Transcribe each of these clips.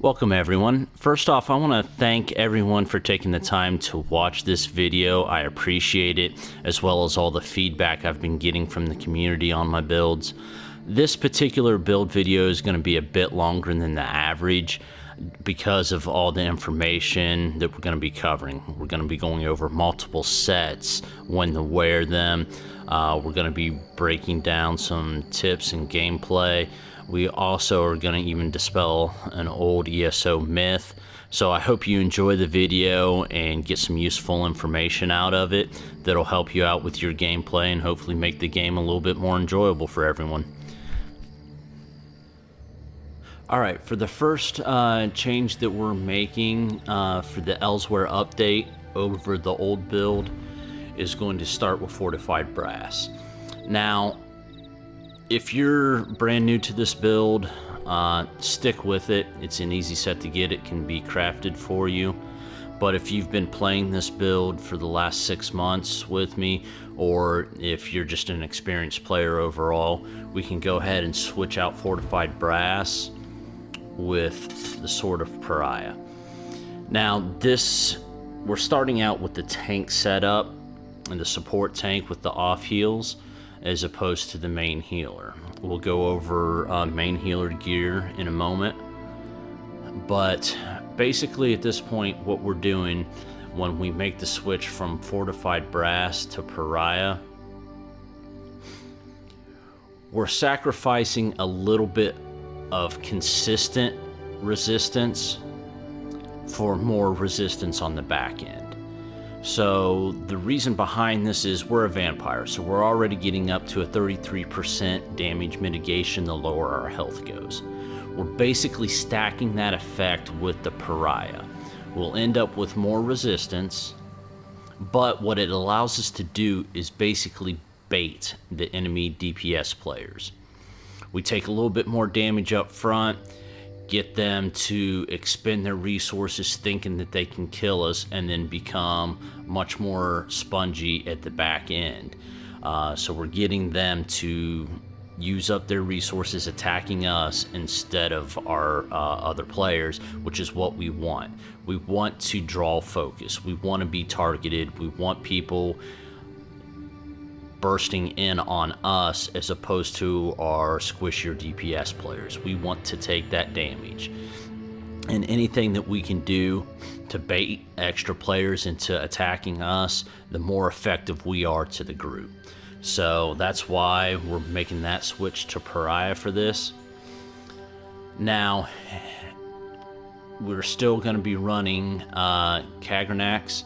Welcome everyone. First off, I want to thank everyone for taking the time to watch this video. I appreciate it, as well as all the feedback I've been getting from the community on my builds. This particular build video is going to be a bit longer than the average because of all the information that we're going to be covering. We're going to be going over multiple sets, when to wear them. We're going to be breaking down some tips and gameplay. We also are going to even dispel an old ESO myth. So I hope you enjoy the video and get some useful information out of it that'll help you out with your gameplay and hopefully make the game a little bit more enjoyable for everyone. Alright, for the first change that we're making for the Elsweyr update over the old build is going to start with fortified brass. Now, if you're brand new to this build, stick with it. It's an easy set to get. It can be crafted for you. But if you've been playing this build for the last 6 months with me, or if you're just an experienced player overall, we can go ahead and switch out fortified brass with the Sword of Pariah. Now we're starting out with the tank setup and the support tank with the off heals, as opposed to the main healer. We'll go over main healer gear in a moment, but basically at this point what we're doing when we make the switch from fortified brass to Pariah, we're sacrificing a little bit of consistent resistance for more resistance on the back end. So the reason behind this is we're a vampire, so we're already getting up to a 33% damage mitigation the lower our health goes. We're basically stacking that effect with the Pariah. We'll end up with more resistance, but what it allows us to do is basically bait the enemy DPS players. We take a little bit more damage up front, get them to expend their resources thinking that they can kill us, and then become much more spongy at the back end. So we're getting them to use up their resources attacking us instead of our other players, which is what we want. We want to draw focus. We want to be targeted. We want people bursting in on us as opposed to our squishier DPS players. We want to take that damage, and anything that we can do to bait extra players into attacking us, the more effective we are to the group. So that's why we're making that switch to Pariah for this. Now we're still going to be running Kagranax.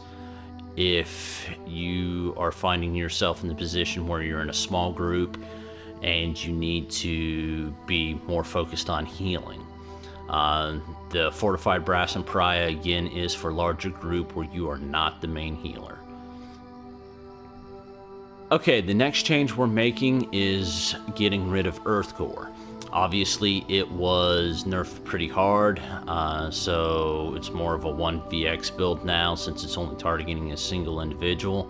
If you are finding yourself in the position where you're in a small group and you need to be more focused on healing. The fortified brass and Pariah again is for larger group where you are not the main healer. Okay, the next change we're making is getting rid of Earth Gore. Obviously, it was nerfed pretty hard, so it's more of a 1vx build now since it's only targeting a single individual.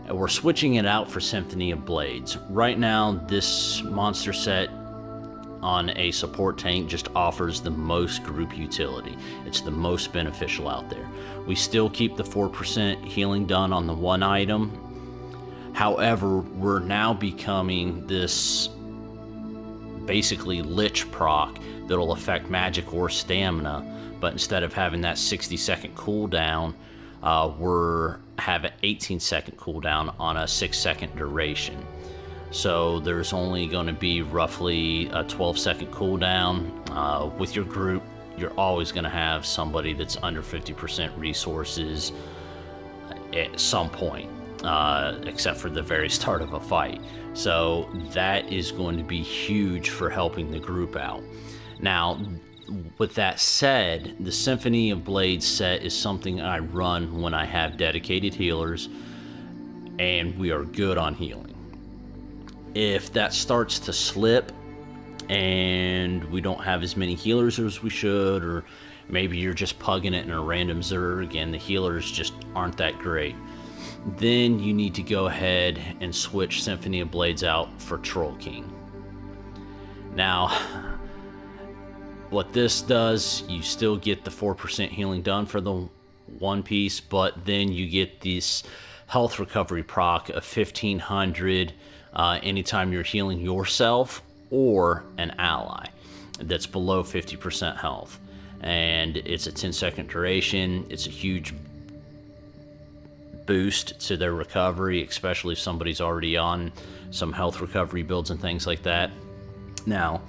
And we're switching it out for Symphony of Blades. Right now, this monster set on a support tank just offers the most group utility. It's the most beneficial out there. We still keep the 4% healing done on the one item. However, we're now becoming this basically lich proc that'll affect magic or stamina, but instead of having that 60-second cooldown, we're having 18-second cooldown on a 6-second duration. So there's only going to be roughly a 12-second cooldown. With your group, you're always going to have somebody that's under 50% resources at some point, except for the very start of a fight. So that is going to be huge for helping the group out. Now, with that said, the Symphony of Blades set is something I run when I have dedicated healers and we are good on healing. If that starts to slip and we don't have as many healers as we should, or maybe you're just pugging it in a random Zerg and the healers just aren't that great, then you need to go ahead and switch Symphony of Blades out for Troll King. Now, what this does, you still get the 4% healing done for the one piece, but then you get this health recovery proc of 1500 anytime you're healing yourself or an ally that's below 50% health. And it's a 10-second duration. It's a huge boost to their recovery, especially if somebody's already on some health recovery builds and things like that. Now,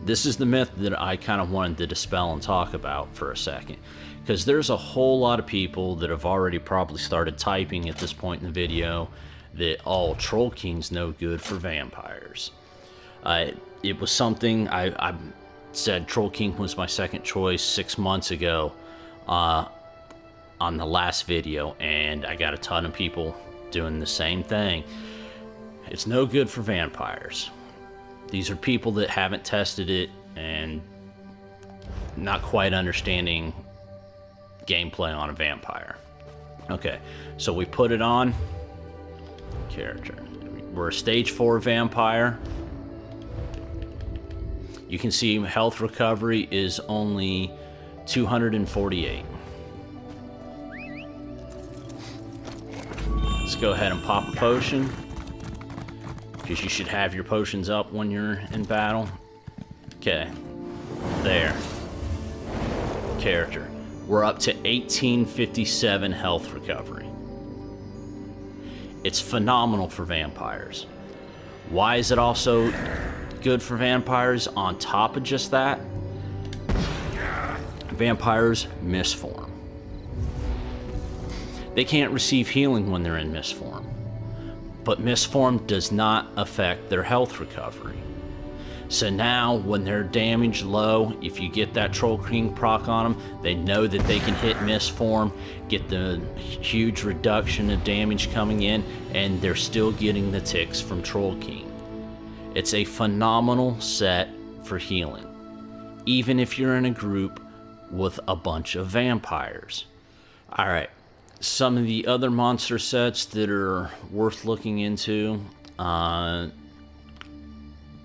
this is the myth that I kind of wanted to dispel and talk about for a second, because there's a whole lot of people that have already probably started typing at this point in the video that, oh, Troll King's no good for vampires. It was something I said Troll King was my second choice 6 months ago on the last video, and I got a ton of people doing the same thing. It's no good for vampires. These are people that haven't tested it and not quite understanding gameplay on a vampire. Okay, so we put it on. Character. We're a stage 4 vampire. You can see health recovery is only 248. Let's go ahead and pop a potion, because you should have your potions up when you're in battle. Okay, there. Character. We're up to 1857 health recovery. It's phenomenal for vampires. Why is it also good for vampires on top of just that? Vampires misform. They can't receive healing when they're in misform. But misform does not affect their health recovery. So now, when they're damaged low, if you get that Troll King proc on them, they know that they can hit misform, get the huge reduction of damage coming in, and they're still getting the ticks from Troll King. It's a phenomenal set for healing, even if you're in a group with a bunch of vampires. Alright, some of the other monster sets that are worth looking into.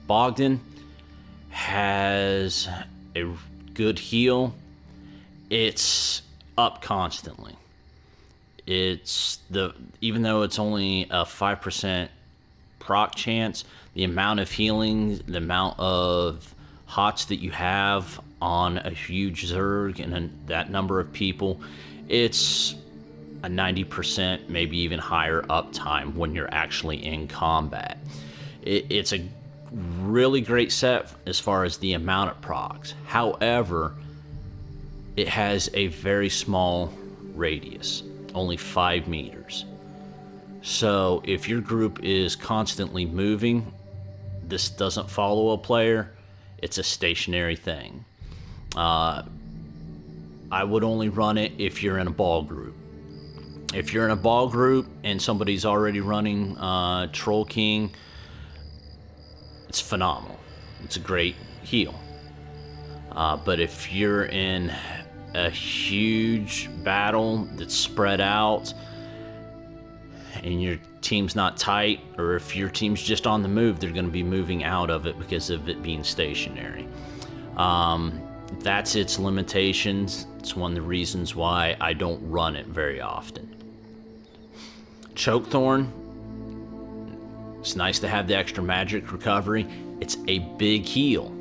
Bogdan has a good heal. It's up constantly. Even though it's only a 5% proc chance, the amount of healing, the amount of hots that you have on a huge Zerg and that number of people, it's a 90%, maybe even higher uptime when you're actually in combat. It's a really great set as far as the amount of procs. However, it has a very small radius, only 5 meters. So if your group is constantly moving, this doesn't follow a player. It's a stationary thing. I would only run it if you're in a ball group. If you're in a ball group and somebody's already running Troll King, it's phenomenal. It's a great heal. But if you're in a huge battle that's spread out and your team's not tight, or if your team's just on the move, they're going to be moving out of it because of it being stationary. That's its limitations. It's one of the reasons why I don't run it very often. Chokethorn, it's nice to have the extra magic recovery. It's a big heal.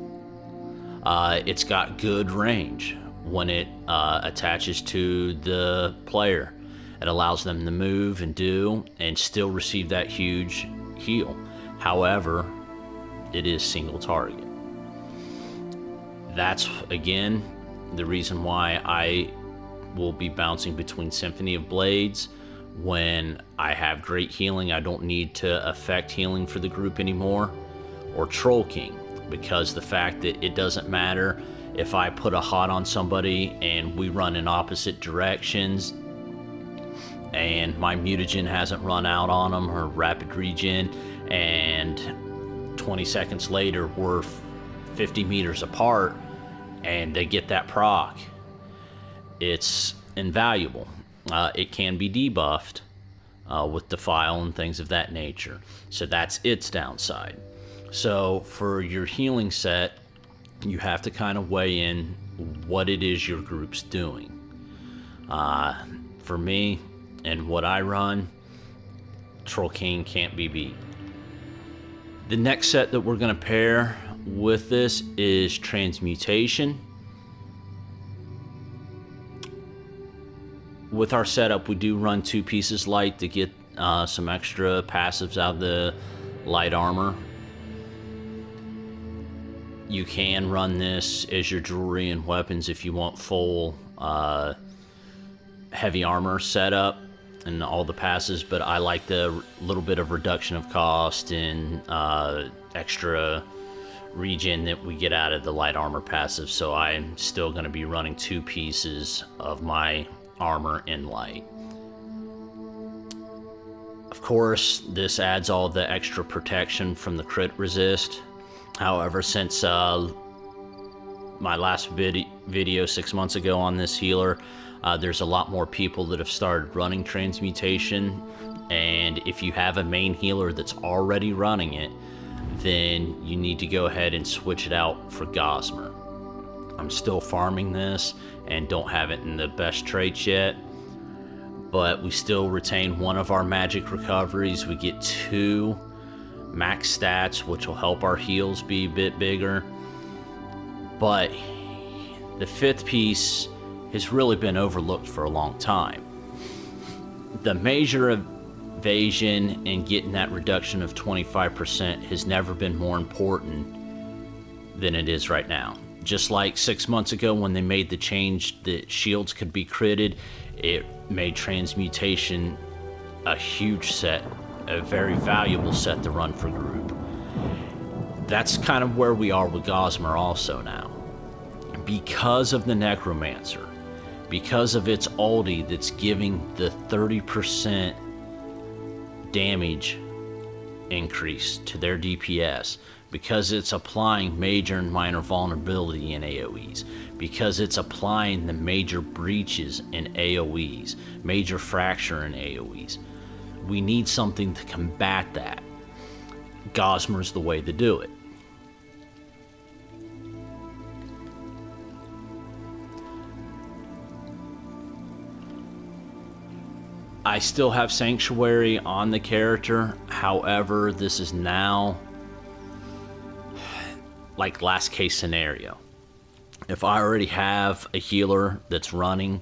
It's got good range when it attaches to the player. It allows them to move and do and still receive that huge heal. However, it is single target. That's, again, the reason why I will be bouncing between Symphony of Blades. When I have great healing, I don't need to affect healing for the group anymore, or Troll King, because the fact that it doesn't matter if I put a hot on somebody and we run in opposite directions and my mutagen hasn't run out on them, or rapid regen, and 20 seconds later we're 50 meters apart and they get that proc, it's invaluable. It can be debuffed with Defile and things of that nature. So that's its downside. So for your healing set, you have to kind of weigh in what it is your group's doing. For me and what I run, Troll King can't be beat. The next set that we're going to pair with this is Transmutation. With our setup, we do run 2 pieces light to get some extra passives out of the light armor. You can run this as your jewelry and weapons if you want full heavy armor setup and all the passes, but I like the little bit of reduction of cost and extra regen that we get out of the light armor passive, so I'm still going to be running 2 pieces of my armor in light. Of course, this adds all the extra protection from the crit resist. However, since my last video 6 months ago on this healer, there's a lot more people that have started running Transmutation, and if you have a main healer that's already running it, then you need to go ahead and switch it out for Gossamer. I'm still farming this and don't have it in the best traits yet, but we still retain one of our magic recoveries. We get 2 max stats, which will help our heals be a bit bigger. But the 5th piece has really been overlooked for a long time. The major evasion and getting that reduction of 25% has never been more important than it is right now. Just like 6 months ago when they made the change that shields could be critted, it made Transmutation a huge set, a very valuable set to run for group. That's kind of where we are with Gossamer also now. Because of the Necromancer, because of its ulti that's giving the 30% damage increase to their DPS, because it's applying major and minor vulnerability in AoEs, because it's applying the major breaches in AoEs, major fracture in AoEs. We need something to combat that. Gossamer's the way to do it. I still have Sanctuary on the character, however, this is now like last case scenario. If I already have a healer that's running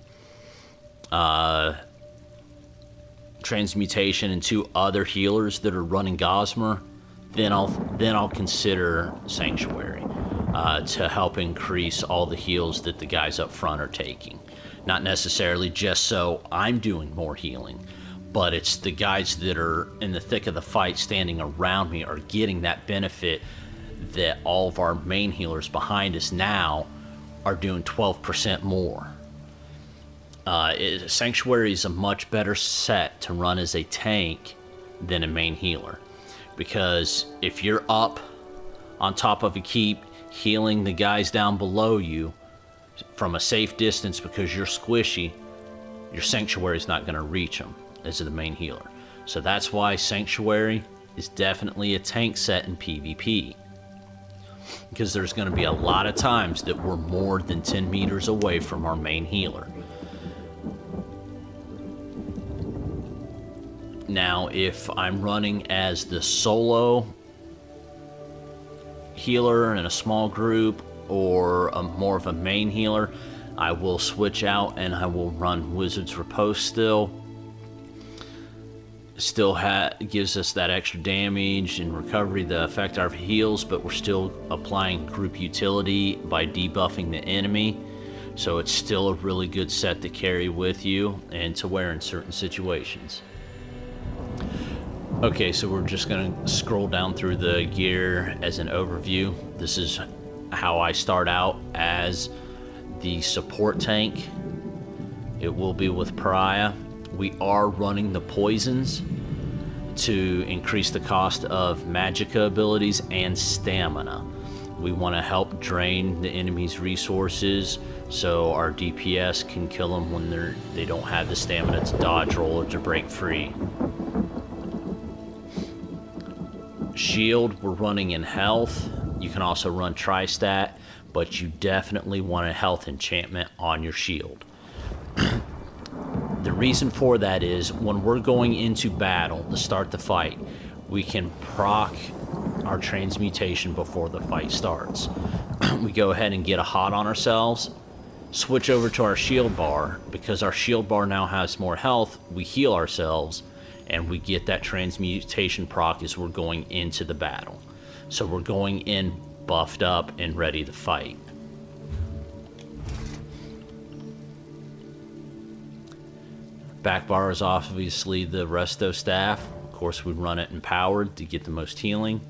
Transmutation and 2 other healers that are running Gossamer, then I'll consider Sanctuary to help increase all the heals that the guys up front are taking. Not necessarily just so I'm doing more healing, but it's the guys that are in the thick of the fight standing around me are getting that benefit that all of our main healers behind us now are doing 12% more. Sanctuary is a much better set to run as a tank than a main healer, because if you're up on top of a keep healing the guys down below you from a safe distance because you're squishy, your Sanctuary is not going to reach them as the main healer. So that's why Sanctuary is definitely a tank set in PvP, because there's going to be a lot of times that we're more than 10 meters away from our main healer. Now, if I'm running as the solo healer in a small group or more of a main healer, I will switch out and I will run Wizard's Riposte still. Still gives us that extra damage and recovery to affect our heals, but we're still applying group utility by debuffing the enemy. So it's still a really good set to carry with you and to wear in certain situations. Okay, so we're just going to scroll down through the gear as an overview. This is how I start out as the support tank. It will be with Pariah. We are running the poisons to increase the cost of magicka abilities and stamina. We want to help drain the enemy's resources so our DPS can kill them when they don't have the stamina to dodge roll or to break free. Shield, we're running in health. You can also run Tri-Stat, but you definitely want a health enchantment on your shield. The reason for that is when we're going into battle to start the fight, we can proc our transmutation before the fight starts. We go ahead and get a hot on ourselves, switch over to our shield bar. Because our shield bar now has more health, we heal ourselves, and we get that transmutation proc as we're going into the battle. So we're going in buffed up and ready to fight. Back bar is obviously the resto staff. Of course, we run it empowered to get the most healing.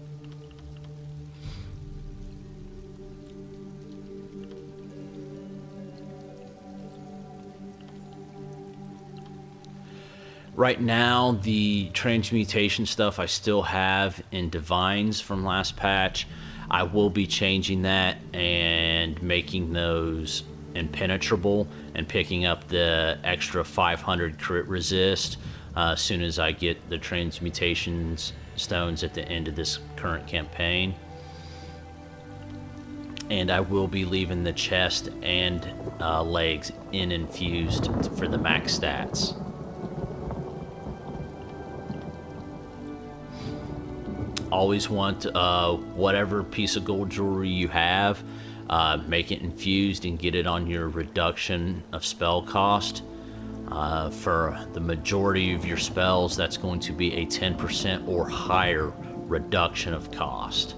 Right now, the transmutation stuff I still have in Divines from last patch. I will be changing that and making those impenetrable and picking up the extra 500 crit resist as soon as I get the transmutations stones at the end of this current campaign. And I will be leaving the chest and legs infused for the max stats. Always want whatever piece of gold jewelry you have, make it infused and get it on your reduction of spell cost. For the majority of your spells, that's going to be a 10% or higher reduction of cost.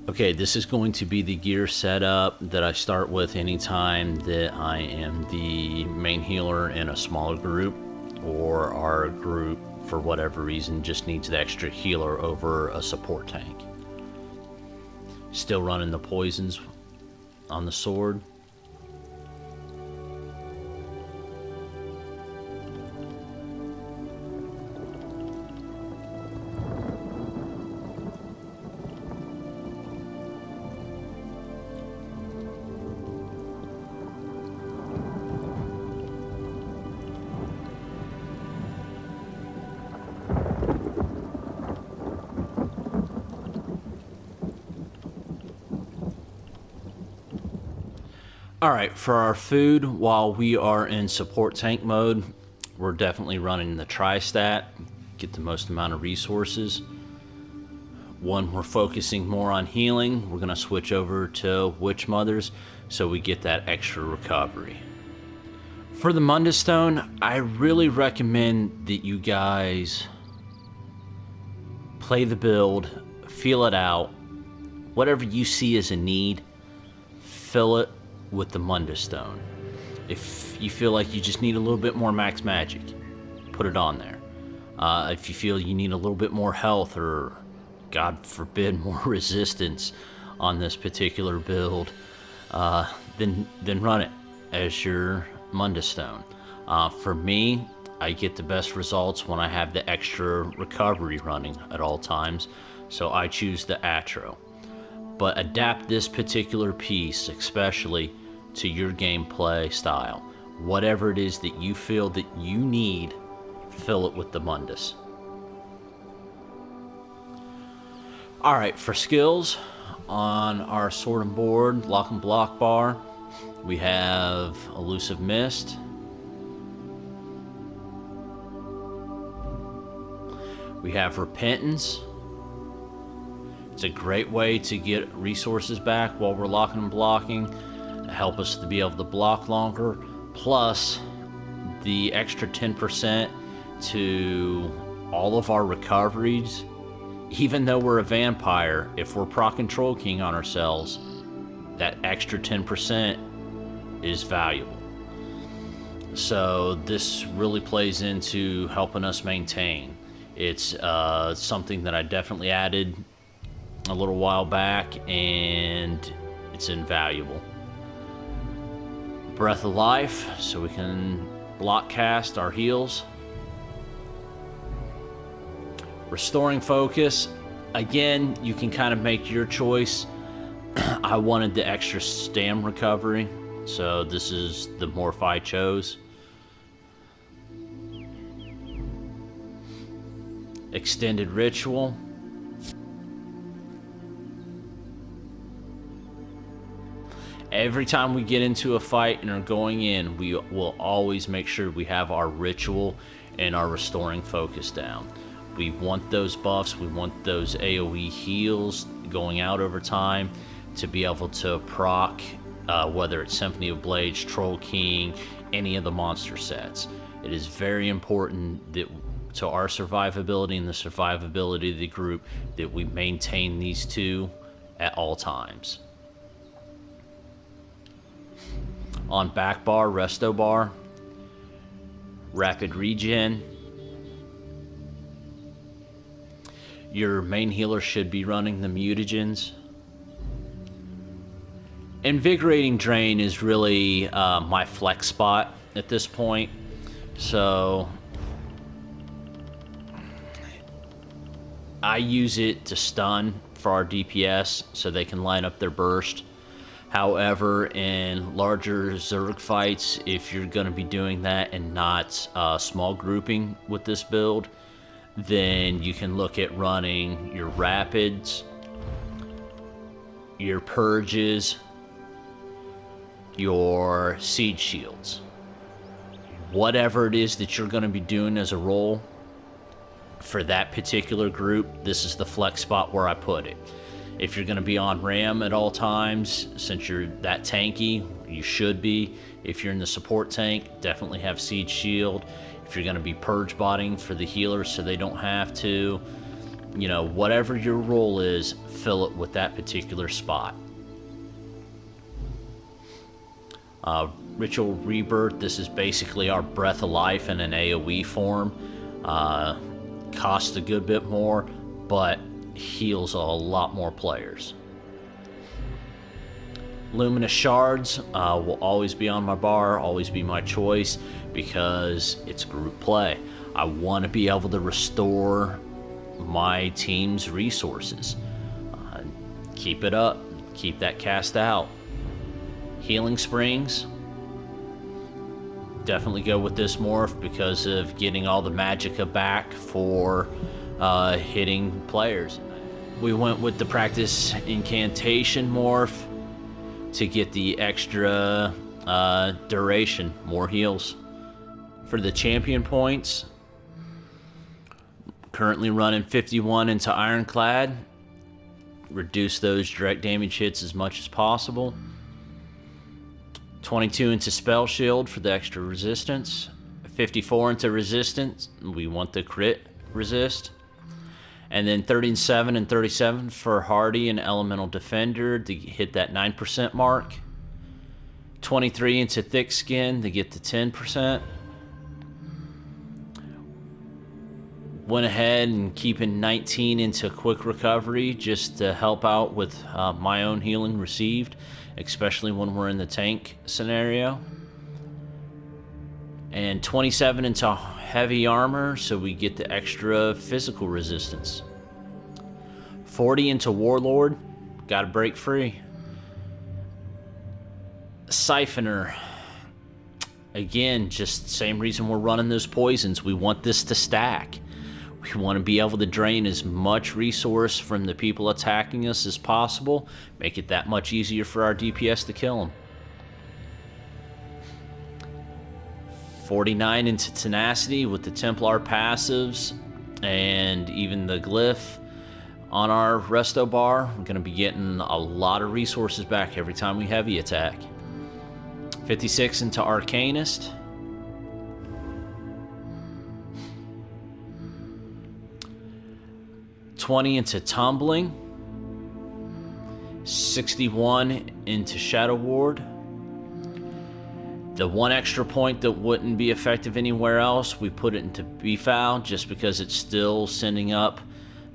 Okay, this is going to be the gear setup that I start with anytime that I am the main healer in a smaller group, or our group, for whatever reason, just needs the extra healer over a support tank. Still running the poisons on the sword. Alright, for our food, while we are in support tank mode, we're definitely running the tri-stat, get the most amount of resources. When we're focusing more on healing, we're going to switch over to Witch Mothers so we get that extra recovery. For the Mundus Stone, I really recommend that you guys play the build, feel it out, whatever you see as a need, fill it with the Mundus Stone. If you feel like you just need a little bit more max magic, put it on there. If you feel you need a little bit more health or, God forbid, more resistance on this particular build, then run it as your Mundus Stone. For me, I get the best results when I have the extra recovery running at all times, so I choose the Atro. But adapt this particular piece especially to your gameplay style. Whatever it is that you feel that you need, fill it with the Mundus. Alright, for skills, on our sword and board, lock and block bar, we have Elusive Mist. We have Repentance. It's a great way to get resources back while we're locking and blocking, help us to be able to block longer, plus the extra 10% to all of our recoveries. Even though we're a vampire, if we're proc Control King on ourselves, that extra 10% is valuable. So this really plays into helping us maintain. It's something that I definitely added a little while back, and it's invaluable. Breath of Life, so we can block cast our heals. Restoring Focus, again, you can kind of make your choice. I wanted the extra stam recovery, so this is the morph I chose. Extended Ritual. Every time we get into a fight and are going in, we will always make sure we have our ritual and our restoring focus down. We want those buffs, we want those AoE heals going out over time to be able to proc, whether it's Symphony of Blades, Troll King, any of the monster sets. It is very important that to our survivability and the survivability of the group that we maintain these two at all times. On back bar, resto bar, rapid regen. Your main healer should be running the mutagens. Invigorating Drain is really my flex spot at this point. So I use it to stun for our DPS so they can line up their burst. However, in larger Zerg fights, if you're going to be doing that and not small grouping with this build, then you can look at running your rapids, your purges, your siege shields. Whatever it is that you're going to be doing as a role for that particular group, this is the flex spot where I put it. If you're going to be on RAM at all times, since you're that tanky, you should be. If you're in the support tank, definitely have Siege Shield. If you're going to be purge botting for the healers so they don't have to, you know, whatever your role is, fill it with that particular spot. Ritual Rebirth, this is basically our Breath of Life in an AoE form. Costs a good bit more, but heals a lot more players. Luminous Shards will always be on my bar, always be my choice, because it's group play. I want to be able to restore my team's resources. Keep it up, keep that cast out. Healing Springs, definitely go with this morph because of getting all the magicka back for hitting players. We went with the Practice Incantation morph to get the extra duration, more heals. For the champion points, currently running 51 into Ironclad. Reduce those direct damage hits as much as possible. 22 into Spell Shield for the extra resistance. 54 into Resistance, we want the crit resist. And then 37 and 37 for Hardy and Elemental Defender to hit that 9% mark. 23 into Thick Skin to get to 10%. Went ahead and keeping 19 into Quick Recovery just to help out with my own healing received, especially when we're in the tank scenario. And 27 into Heavy Armor so we get the extra physical resistance. 40 into Warlord, gotta break free. Siphoner, again, just same reason we're running those poisons. We want this to stack. We want to be able to drain as much resource from the people attacking us as possible. Make it that much easier for our DPS to kill them. 49 into Tenacity with the Templar passives and even the glyph on our resto bar. We're going to be getting a lot of resources back every time we heavy attack. 56 into Arcanist. 20 into Tumbling. 61 into Shadow Ward. The one extra point that wouldn't be effective anywhere else, we put it into Befoul just because it's still sending up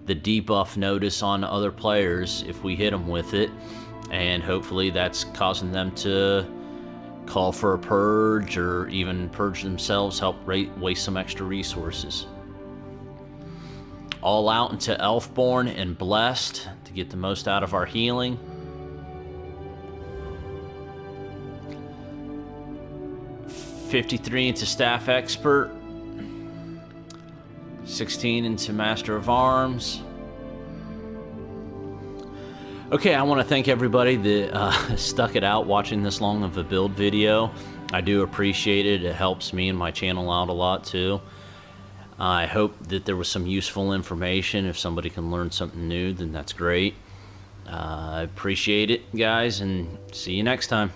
the debuff notice on other players if we hit them with it. And hopefully that's causing them to call for a purge or even purge themselves, help waste some extra resources. All out into Elfborn and Blessed to get the most out of our healing. $53 into Staff Expert. 16 into Master of Arms. Okay, I want to thank everybody that stuck it out watching this long of a build video. I do appreciate it. It helps me and my channel out a lot too. I hope that there was some useful information. If somebody can learn something new, then that's great. I appreciate it, guys, and see you next time.